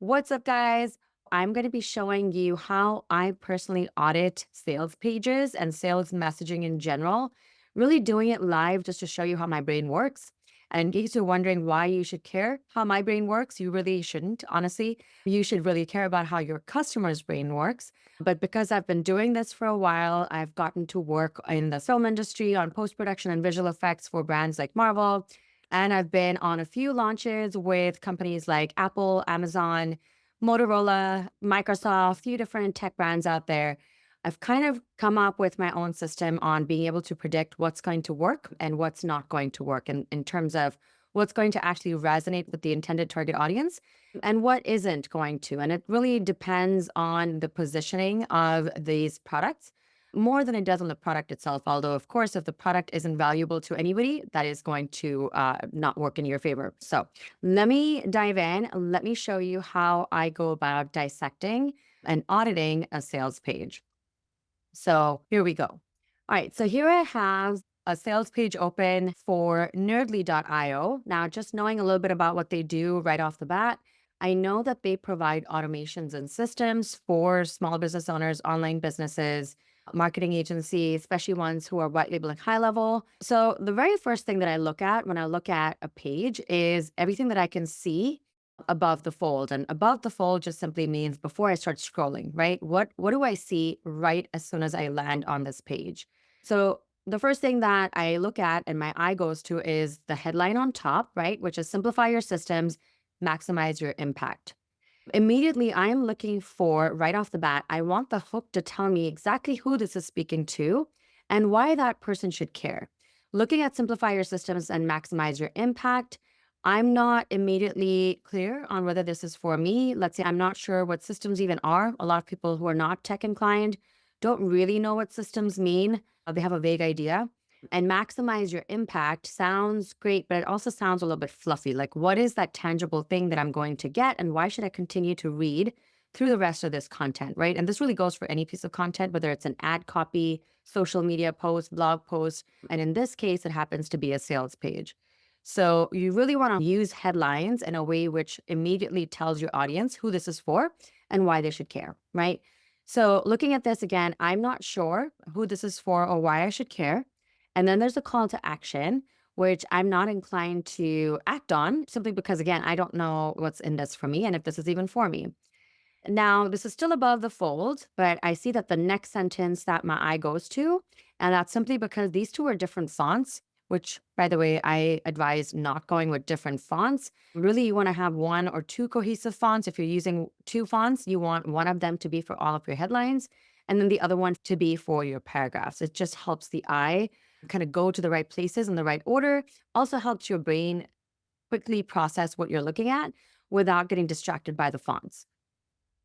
What's up, guys? I'm going to be showing you how I personally audit sales pages and sales messaging in general, really doing it live just to show you how my brain works. And in case you're wondering why you should care how my brain works, you really shouldn't. Honestly, you should really care about how your customer's brain works. But because I've been doing this for a while, I've gotten to work in the film industry on post production and visual effects for brands like Marvel. And I've been on a few launches with companies like Apple, Amazon, Motorola, Microsoft, a few different tech brands out there. I've kind of come up with my own system on being able to predict what's going to work and what's not going to work in terms of what's going to actually resonate with the intended target audience and what isn't going to. And it really depends on the positioning of these products more than it does on the product itself. Although, of course, if the product isn't valuable to anybody, that is going to not work in your favor. So let me dive in. Let me show you how I go about dissecting and auditing a sales page. So here we go. All right. So here I have a sales page open for nerdly.io. Now, just knowing a little bit about what they do right off the bat, I know that they provide automations and systems for small business owners, online businesses, marketing agencies, especially ones who are white labeling high level. So the very first thing that I look at when I look at a page is everything that I can see above the fold. And above the fold just simply means before I start scrolling, right? What do I see right as soon as I land on this page? So the first thing that I look at and my eye goes to is the headline on top, right? Which is simplify your systems, maximize your impact. Immediately, I am looking for right off the bat, I want the hook to tell me exactly who this is speaking to and why that person should care. Looking at simplify your systems and maximize your impact, I'm not immediately clear on whether this is for me. Let's say I'm not sure what systems even are. A lot of people who are not tech inclined don't really know what systems mean. They have a vague idea. And maximize your impact sounds great, but it also sounds a little bit fluffy. Like, what is that tangible thing that I'm going to get? And why should I continue to read through the rest of this content, right? And this really goes for any piece of content, whether it's an ad copy, social media post, blog post. And in this case, it happens to be a sales page. So you really want to use headlines in a way which immediately tells your audience who this is for and why they should care, right? So looking at this again, I'm not sure who this is for or why I should care. And then there's a call to action, which I'm not inclined to act on simply because, again, I don't know what's in this for me and if this is even for me. Now, this is still above the fold, but I see that the next sentence that my eye goes to, and that's simply because these two are different fonts, which, by the way, I advise not going with different fonts. Really, you want to have one or two cohesive fonts. If you're using two fonts, you want one of them to be for all of your headlines, and then the other one to be for your paragraphs. It just helps the eye kind of go to the right places in the right order, also helps your brain quickly process what you're looking at without getting distracted by the fonts.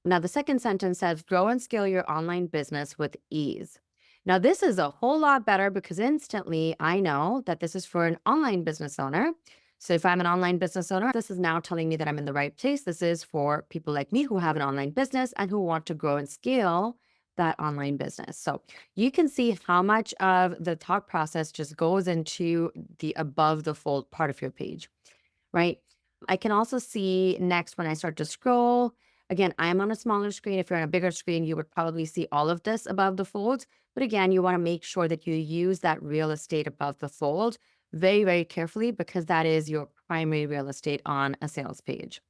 Now, the second sentence says, grow and scale your online business with ease. Now, this is a whole lot better because instantly I know that this is for an online business owner. So if I'm an online business owner, this is now telling me that I'm in the right place. This is for people like me who have an online business and who want to grow and scale that online business. So you can see how much of the thought process just goes into the above the fold part of your page, right? I can also see next when I start to scroll. Again, I am on a smaller screen. If you're on a bigger screen, you would probably see all of this above the fold. But again, you want to make sure that you use that real estate above the fold very, very carefully because that is your primary real estate on a sales page.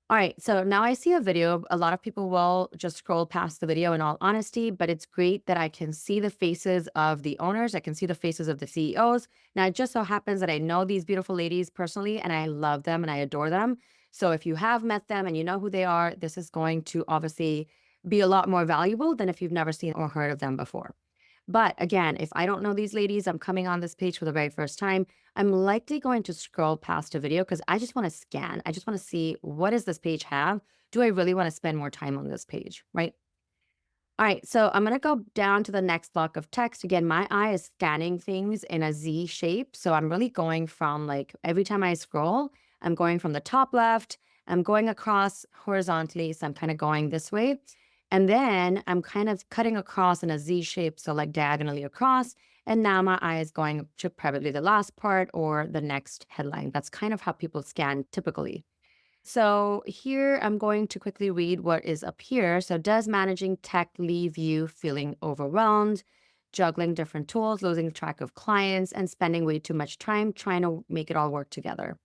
All right, so now I see a video. A lot of people will just scroll past the video in all honesty, but it's great that I can see the faces of the owners. I can see the faces of the CEOs. Now, it just so happens that I know these beautiful ladies personally, and I love them and I adore them. So if you have met them and you know who they are, this is going to obviously be a lot more valuable than if you've never seen or heard of them before. But again, if I don't know these ladies, I'm coming on this page for the very first time, I'm likely going to scroll past a video because I just want to scan. I just want to see, what does this page have? Do I really want to spend more time on this page, right? All right, so I'm going to go down to the next block of text. Again, my eye is scanning things in a Z shape. So I'm really going from, like, every time I scroll, I'm going from the top left, I'm going across horizontally. So I'm kind of going this way. And then I'm kind of cutting across in a Z shape, so like diagonally across. And now my eye is going to probably the last part or the next headline. That's kind of how people scan typically. So here I'm going to quickly read what is up here. So does managing tech leave you feeling overwhelmed, juggling different tools, losing track of clients, and spending way too much time trying to make it all work together?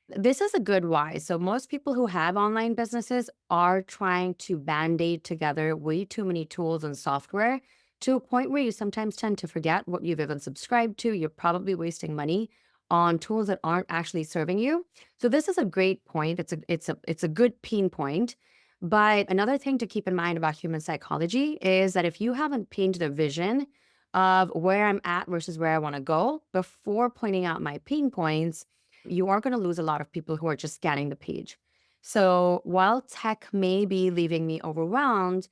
This is a good why. So most people who have online businesses are trying to band-aid together way too many tools and software to a point where you sometimes tend to forget what you've even subscribed to. You're probably wasting money on tools that aren't actually serving you. So this is a great point. It's a good pain point. But another thing to keep in mind about human psychology is that if you haven't painted a vision of where I'm at versus where I want to go before pointing out my pain points, you are going to lose a lot of people who are just scanning the page. So while tech may be leaving me overwhelmed,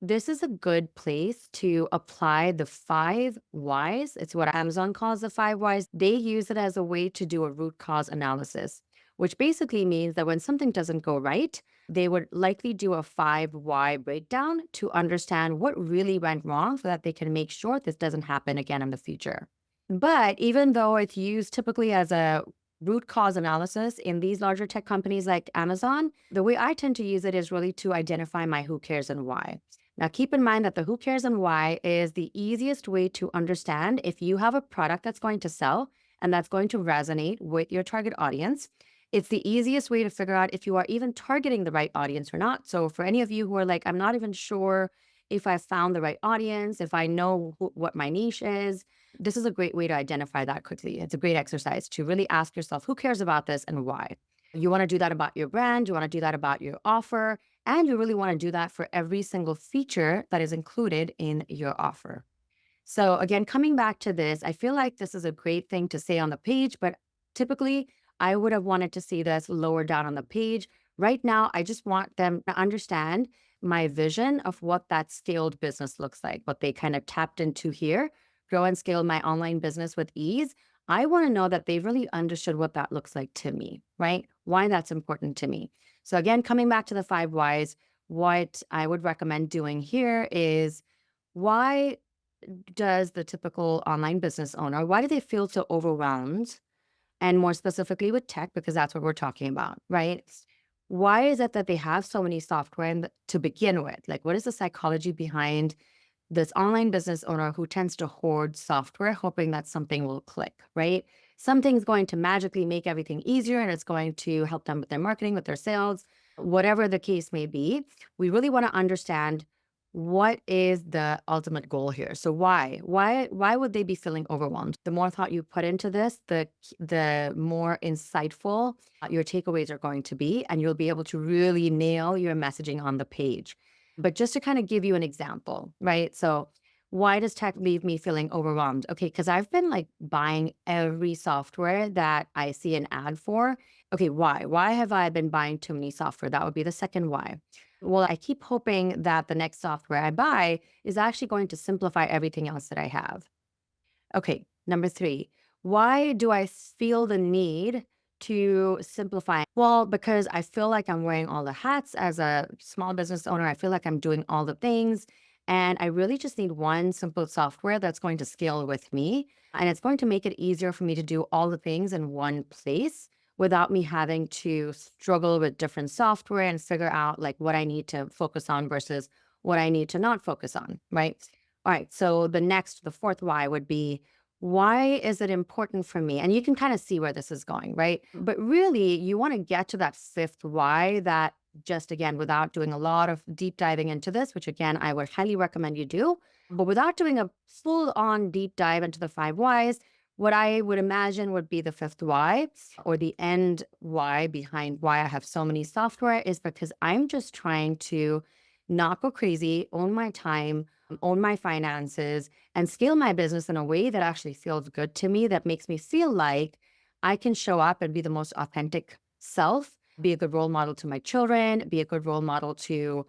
this is a good place to apply the 5 whys. It's what Amazon calls the 5 whys. They use it as a way to do a root cause analysis, which basically means that when something doesn't go right, they would likely do a 5 why breakdown to understand what really went wrong so that they can make sure this doesn't happen again in the future. But even though it's used typically as a root cause analysis in these larger tech companies like Amazon, the way I tend to use it is really to identify my who cares and why. Now, keep in mind that the who cares and why is the easiest way to understand if you have a product that's going to sell and that's going to resonate with your target audience. It's the easiest way to figure out if you are even targeting the right audience or not. So, for any of you who are like, I'm not even sure if I found the right audience, if I know what my niche is, this is a great way to identify that quickly. It's a great exercise to really ask yourself, who cares about this and why? You want to do that about your brand, you want to do that about your offer, and you really want to do that for every single feature that is included in your offer. So again, coming back to this, I feel like this is a great thing to say on the page, but typically I would have wanted to see this lower down on the page. Right now, I just want them to understand my vision of what that scaled business looks like, what they kind of tapped into here, grow and scale my online business with ease. I want to know that they've really understood what that looks like to me, right? Why that's important to me. So again, coming back to the 5 whys, what I would recommend doing here is why does the typical online business owner, why do they feel so overwhelmed? And more specifically with tech, because that's what we're talking about, right? Why is it that they have so many software to begin with? Like, what is the psychology behind this online business owner who tends to hoard software, hoping that something will click, right? Something's going to magically make everything easier and it's going to help them with their marketing, with their sales, whatever the case may be. We really want to understand what is the ultimate goal here. So why would they be feeling overwhelmed? The more thought you put into this, the more insightful your takeaways are going to be, and you'll be able to really nail your messaging on the page. But just to kind of give you an example, right? So why does tech leave me feeling overwhelmed? Okay, because I've been like buying every software that I see an ad for. Okay, why? Why have I been buying too many software? That would be the second why. Well, I keep hoping that the next software I buy is actually going to simplify everything else that I have. Okay, number three, why do I feel the need to simplify? Well, because I feel like I'm wearing all the hats as a small business owner. I feel like I'm doing all the things. And I really just need one simple software that's going to scale with me. And it's going to make it easier for me to do all the things in one place without me having to struggle with different software and figure out like what I need to focus on versus what I need to not focus on, right? All right. So the fourth why would be, why is it important for me? And you can kind of see where this is going, right? But really, you want to get to that fifth why that just again, without doing a lot of deep diving into this, which again, I would highly recommend you do, but without doing a full on deep dive into the 5 whys, what I would imagine would be the fifth why or the end why behind why I have so many software is because I'm just trying to not go crazy, own my time, own my finances, and scale my business in a way that actually feels good to me, that makes me feel like I can show up and be the most authentic self, be a good role model to my children, be a good role model to,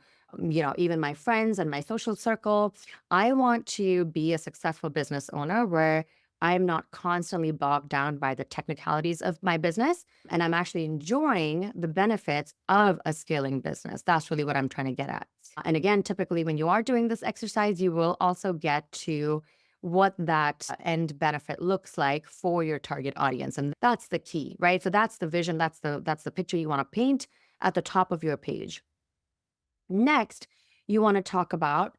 even my friends and my social circle. I want to be a successful business owner where I'm not constantly bogged down by the technicalities of my business. And I'm actually enjoying the benefits of a scaling business. That's really what I'm trying to get at. And again, typically when you are doing this exercise, you will also get to what that end benefit looks like for your target audience. And that's the key, right? So that's the vision, that's the picture you want to paint at the top of your page. Next, you want to talk about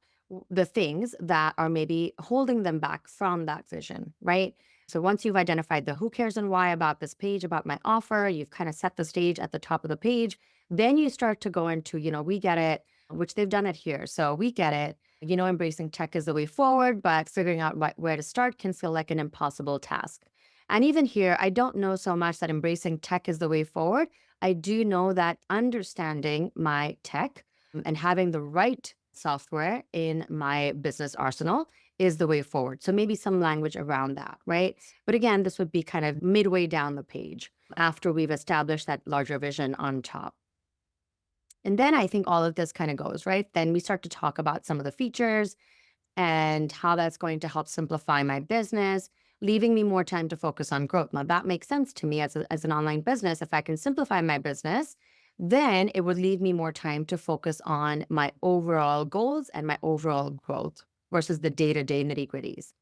the things that are maybe holding them back from that vision, right? So once you've identified the who cares and why about this page, about my offer, you've kind of set the stage at the top of the page, then you start to go into, we get it, which they've done it here. So we get it. Embracing tech is the way forward, but figuring out where to start can feel like an impossible task. And even here, I don't know so much that embracing tech is the way forward. I do know that understanding my tech and having the right software in my business arsenal is the way forward. So maybe some language around that, right? But again, this would be kind of midway down the page after we've established that larger vision on top. And then I think all of this kind of goes, right? Then we start to talk about some of the features and how that's going to help simplify my business, leaving me more time to focus on growth. Now, that makes sense to me as an online business. If I can simplify my business, then it would leave me more time to focus on my overall goals and my overall growth versus the day-to-day nitty-gritties.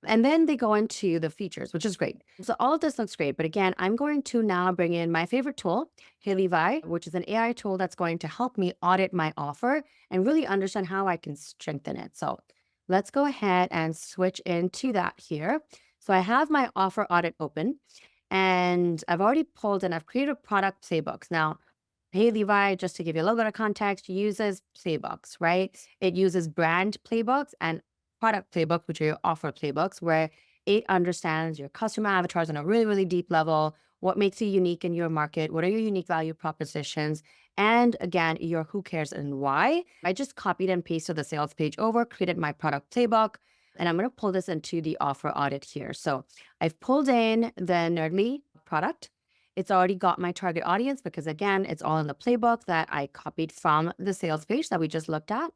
And then they go into the features, which is great. So all of this looks great. But again, I'm going to now bring in my favorite tool, Hey Levi, which is an AI tool that's going to help me audit my offer and really understand how I can strengthen it. So let's go ahead and switch into that here. So I have my offer audit open and I've already pulled and I've created product playbooks. Now, Hey Levi, just to give you a little bit of context, uses playbooks, right? It uses brand playbooks and product playbooks, which are your offer playbooks, where it understands your customer avatars on a really, really deep level, what makes you unique in your market, what are your unique value propositions, and again, your who cares and why. I just copied and pasted the sales page over, created my product playbook, and I'm going to pull this into the offer audit here. So I've pulled in the Nerdly product. It's already got my target audience because again, it's all in the playbook that I copied from the sales page that we just looked at.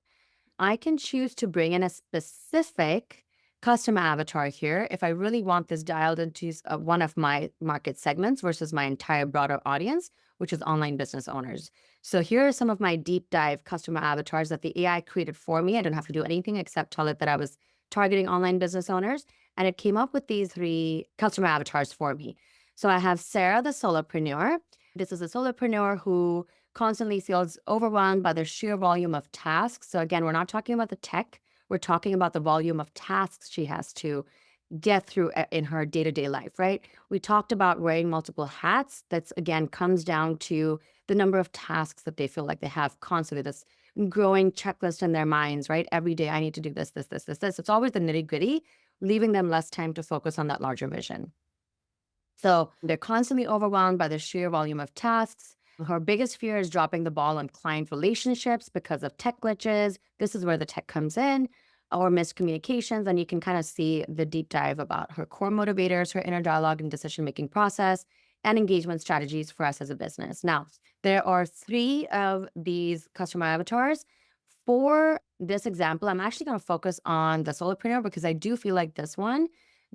I can choose to bring in a specific customer avatar here if I really want this dialed into one of my market segments versus my entire broader audience, which is online business owners. So here are some of my deep dive customer avatars that the AI created for me. I don't have to do anything except tell it that I was targeting online business owners. And it came up with these 3 customer avatars for me. So I have Sarah, the solopreneur. This is a solopreneur who constantly feels overwhelmed by the sheer volume of tasks. So again, we're not talking about the tech. We're talking about the volume of tasks she has to get through in her day-to-day life, right? We talked about wearing multiple hats. That's again comes down to the number of tasks that they feel like they have constantly, this growing checklist in their minds, right? Every day I need to do this, this, this, this, this. It's always the nitty-gritty, leaving them less time to focus on that larger vision. So they're constantly overwhelmed by the sheer volume of tasks. Her biggest fear is dropping the ball on client relationships because of tech glitches. This is where the tech comes in, or miscommunications. And you can kind of see the deep dive about her core motivators, her inner dialogue and decision-making process, and engagement strategies for us as a business. Now, there are 3 of these customer avatars. For this example, I'm actually going to focus on the solopreneur because I do feel like this one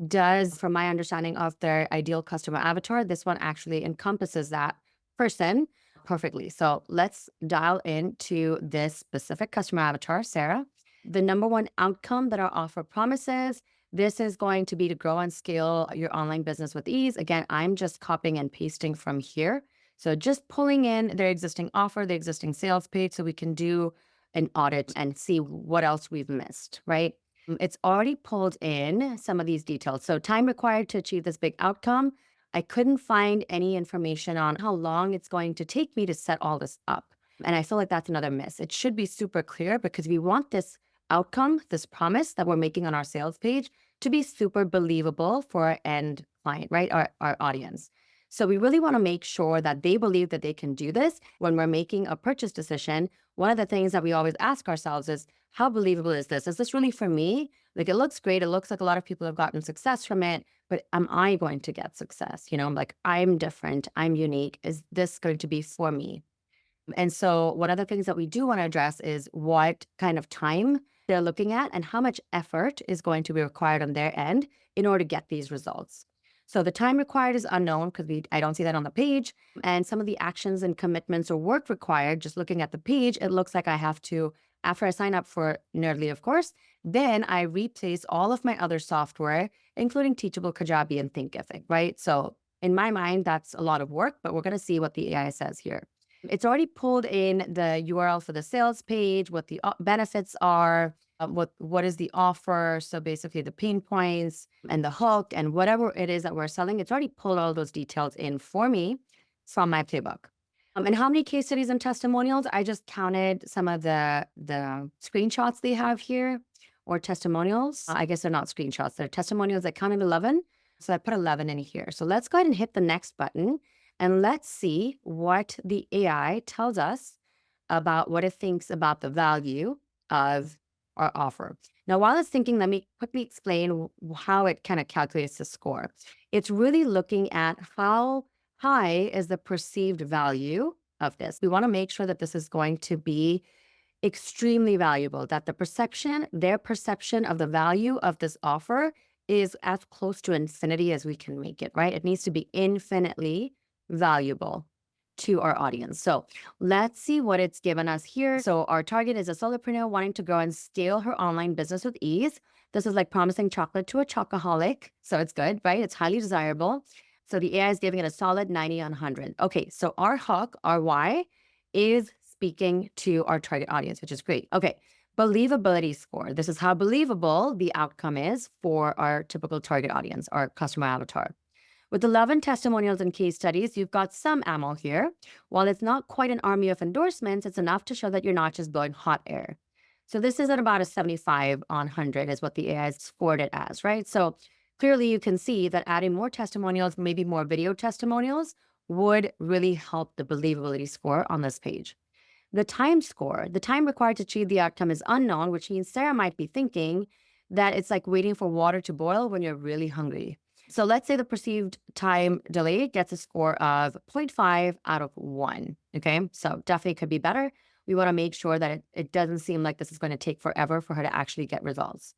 does, from my understanding of their ideal customer avatar, this one actually encompasses that person perfectly. So let's dial into this specific customer avatar, Sarah. The number 1 outcome that our offer promises, this is going to be to grow and scale your online business with ease. Again, I'm just copying and pasting from here. So just pulling in their existing offer, the existing sales page, so we can do an audit and see what else we've missed, right? It's already pulled in some of these details. So time required to achieve this big outcome. I couldn't find any information on how long it's going to take me to set all this up. And I feel like that's another miss. It should be super clear because we want this outcome, this promise that we're making on our sales page to be super believable for our end client, right? Our audience. So we really want to make sure that they believe that they can do this when we're making a purchase decision. One of the things that we always ask ourselves is, how believable is this? Is this really for me? Like, it looks great. It looks like a lot of people have gotten success from it, but am I going to get success? I'm like, I'm different. I'm unique. Is this going to be for me? And so one of the things that we do want to address is what kind of time they're looking at and how much effort is going to be required on their end in order to get these results. So the time required is unknown because I don't see that on the page. And some of the actions and commitments or work required, just looking at the page, it looks like I have to, after I sign up for Nerdly, of course, then I replace all of my other software, including Teachable, Kajabi, and Thinkific, right? So in my mind, that's a lot of work, but we're going to see what the AI says here. It's already pulled in the URL for the sales page, what the benefits are, what is the offer. So basically the pain points and the hook and whatever it is that we're selling, it's already pulled all those details in for me from my playbook. And how many case studies and testimonials? I just counted some of the screenshots they have here, or testimonials. I guess they're not screenshots, they're testimonials. I counted 11. So I put 11 in here. So let's go ahead and hit the next button and let's see what the AI tells us about what it thinks about the value of our offer. Now, while it's thinking, let me quickly explain how it kind of calculates the score. It's really looking at how high is the perceived value of this. We want to make sure that this is going to be extremely valuable, that their perception of the value of this offer is as close to infinity as we can make it, right? It needs to be infinitely valuable to our audience. So let's see what it's given us here. So our target is a solopreneur wanting to grow and scale her online business with ease. This is like promising chocolate to a chocoholic. So it's good, right? It's highly desirable. So the AI is giving it a solid 90 on 100. Okay, so our hook, our why, is speaking to our target audience, which is great. Okay, believability score. This is how believable the outcome is for our typical target audience, our customer avatar. With 11 testimonials and case studies, you've got some ammo here. While it's not quite an army of endorsements, it's enough to show that you're not just blowing hot air. So this is at about a 75 on 100 is what the AI scored it as, right? So clearly you can see that adding more testimonials, maybe more video testimonials, would really help the believability score on this page. The time score, the time required to achieve the outcome is unknown, which means Sarah might be thinking that it's like waiting for water to boil when you're really hungry. So let's say the perceived time delay gets a score of 0.5 out of 1. Okay, so definitely could be better. We want to make sure that it doesn't seem like this is going to take forever for her to actually get results.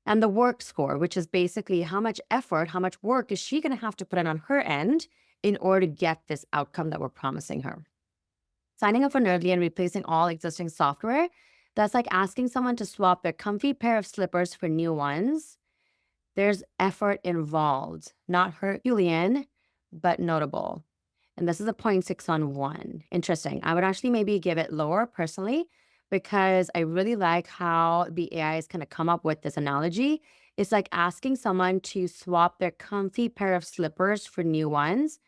And the work score, which is basically how much effort, how much work is she going to have to put in on her end in order to get this outcome that we're promising her. Signing up for Nerdly and replacing all existing software, that's like asking someone to swap their comfy pair of slippers for new ones. There's effort involved, not Herculean, but notable. And this is a 0.6 on 1. Interesting. I would actually maybe give it lower personally, because I really like how the AI is going to come up with this analogy. It's like asking someone to swap their comfy pair of slippers for new ones.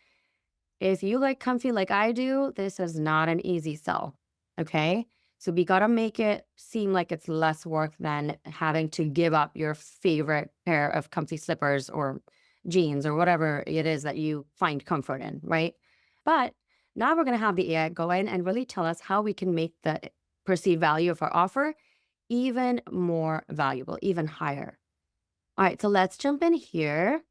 If you like comfy like I do, this is not an easy sell. Okay. So we got to make it seem like it's less work than having to give up your favorite pair of comfy slippers or jeans or whatever it is that you find comfort in, right? But now we're going to have the AI go in and really tell us how we can make the perceived value of our offer even more valuable, even higher. All right, so let's jump in here.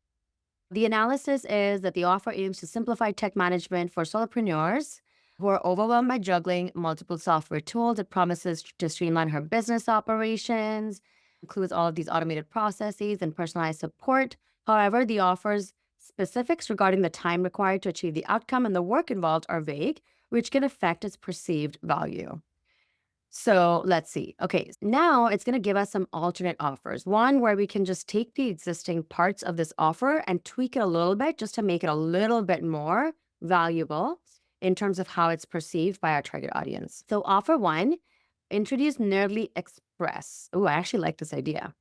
The analysis is that the offer aims to simplify tech management for solopreneurs who are overwhelmed by juggling multiple software tools. It promises to streamline her business operations, includes all of these automated processes and personalized support. However, the offer's specifics regarding the time required to achieve the outcome and the work involved are vague, which can affect its perceived value. So let's see. Okay, now it's going to give us some alternate offers. One where we can just take the existing parts of this offer and tweak it a little bit just to make it a little bit more valuable in terms of how it's perceived by our target audience. So offer 1, introduce Nerdly Express. Oh, I actually like this idea.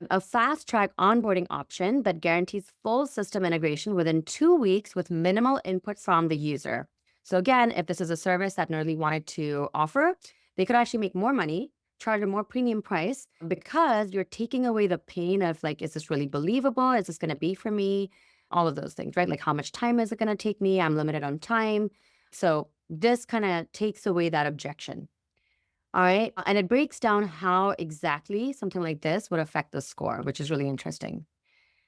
A fast track onboarding option that guarantees full system integration within 2 weeks with minimal input from the user. So again, if this is a service that Nerdly wanted to offer, they could actually make more money, charge a more premium price, because you're taking away the pain of like, is this really believable? Is this going to be for me? All of those things, right? Like how much time is it going to take me? I'm limited on time. So this kind of takes away that objection. All right. And it breaks down how exactly something like this would affect the score, which is really interesting.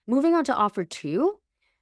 Moving on to offer 2,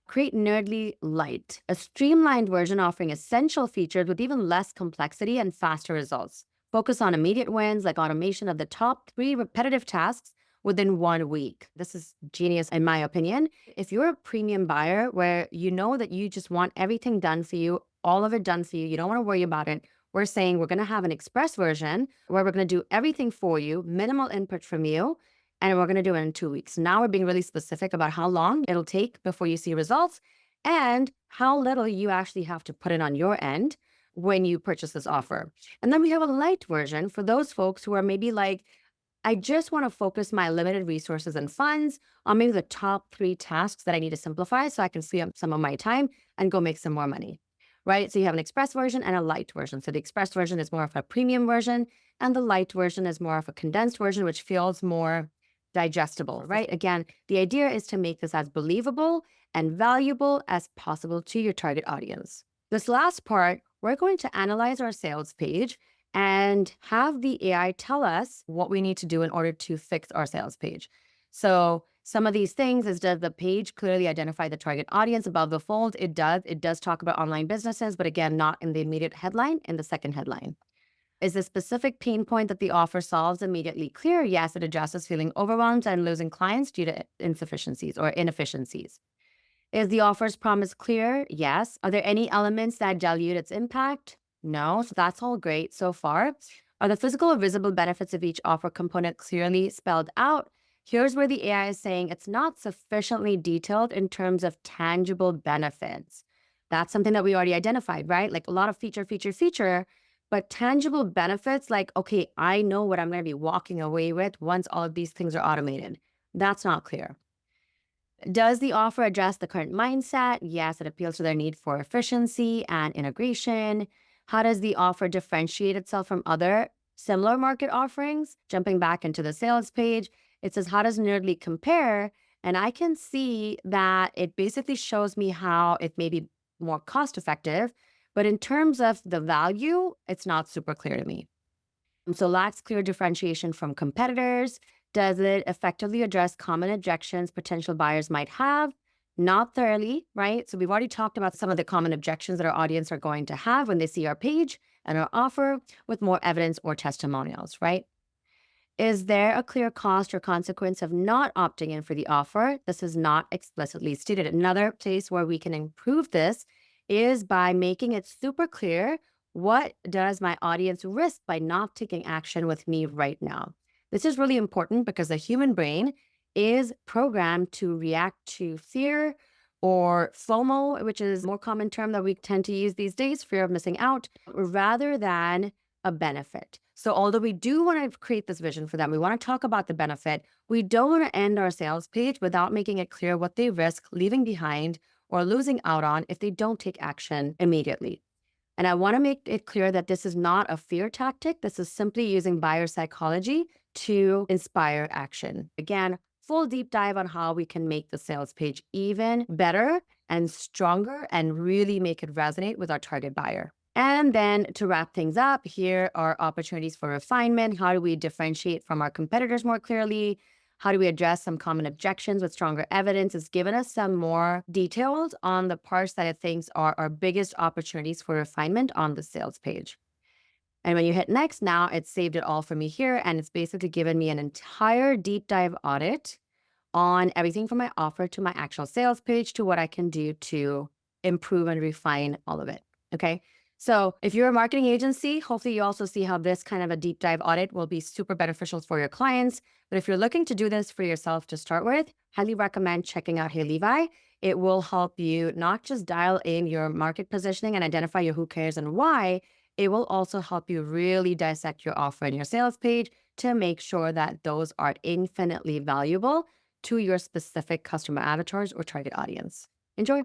create Nerdly Lite, a streamlined version offering essential features with even less complexity and faster results. Focus on immediate wins like automation of the top 3 repetitive tasks within 1 week. This is genius, in my opinion. If you're a premium buyer where you know that you just want everything done for you, all of it done for you, you don't want to worry about it, we're saying we're going to have an express version where we're going to do everything for you, minimal input from you, and we're going to do it in 2 weeks. Now we're being really specific about how long it'll take before you see results and how little you actually have to put in on your end when you purchase this offer. And then we have a light version for those folks who are maybe like, I just want to focus my limited resources and funds on maybe the top 3 tasks that I need to simplify so I can free up some of my time and go make some more money, right? So you have an express version and a light version. So the express version is more of a premium version, and the light version is more of a condensed version, which feels more digestible, right? Again, the idea is to make this as believable and valuable as possible to your target audience. This last part, we're going to analyze our sales page and have the AI tell us what we need to do in order to fix our sales page. So some of these things is, does the page clearly identify the target audience above the fold? It does. It does talk about online businesses, but again, not in the immediate headline, in the second headline. Is the specific pain point that the offer solves immediately clear? Yes, it addresses feeling overwhelmed and losing clients due to insufficiencies or inefficiencies. Is the offer's promise clear? Yes. Are there any elements that dilute its impact? No. So that's all great so far. Are the physical or visible benefits of each offer component clearly spelled out? Here's where the AI is saying it's not sufficiently detailed in terms of tangible benefits. That's something that we already identified, right? Like a lot of feature, but tangible benefits like, okay, I know what I'm going to be walking away with once all of these things are automated. That's not clear. Does the offer address the current mindset? Yes, it appeals to their need for efficiency and integration. How does the offer differentiate itself from other similar market offerings? Jumping back into the sales page, it says, how does Nerdly compare? And I can see that it basically shows me how it may be more cost effective, but in terms of the value, it's not super clear to me. So lacks clear differentiation from competitors. Does it effectively address common objections potential buyers might have? Not thoroughly, right? So we've already talked about some of the common objections that our audience are going to have when they see our page and our offer with more evidence or testimonials, right? Is there a clear cost or consequence of not opting in for the offer? This is not explicitly stated. Another place where we can improve this is by making it super clear, what does my audience risk by not taking action with me right now? This is really important because the human brain is programmed to react to fear or FOMO, which is a more common term that we tend to use these days, fear of missing out, rather than a benefit. So although we do want to create this vision for them, we want to talk about the benefit, we don't want to end our sales page without making it clear what they risk leaving behind or losing out on if they don't take action immediately. And I want to make it clear that this is not a fear tactic. This is simply using buyer psychology to inspire action. Again, full deep dive on how we can make the sales page even better and stronger and really make it resonate with our target buyer. And then to wrap things up, here are opportunities for refinement. How do we differentiate from our competitors more clearly? How do we address some common objections with stronger evidence? It's given us some more details on the parts that it thinks are our biggest opportunities for refinement on the sales page. And when you hit next, now it's saved it all for me here. And it's basically given me an entire deep dive audit on everything from my offer to my actual sales page to what I can do to improve and refine all of it. Okay. So if you're a marketing agency, hopefully you also see how this kind of a deep dive audit will be super beneficial for your clients. But if you're looking to do this for yourself to start with, highly recommend checking out Hey Levi. It will help you not just dial in your market positioning and identify your who cares and why. It will also help you really dissect your offer and your sales page to make sure that those are infinitely valuable to your specific customer avatars or target audience. Enjoy.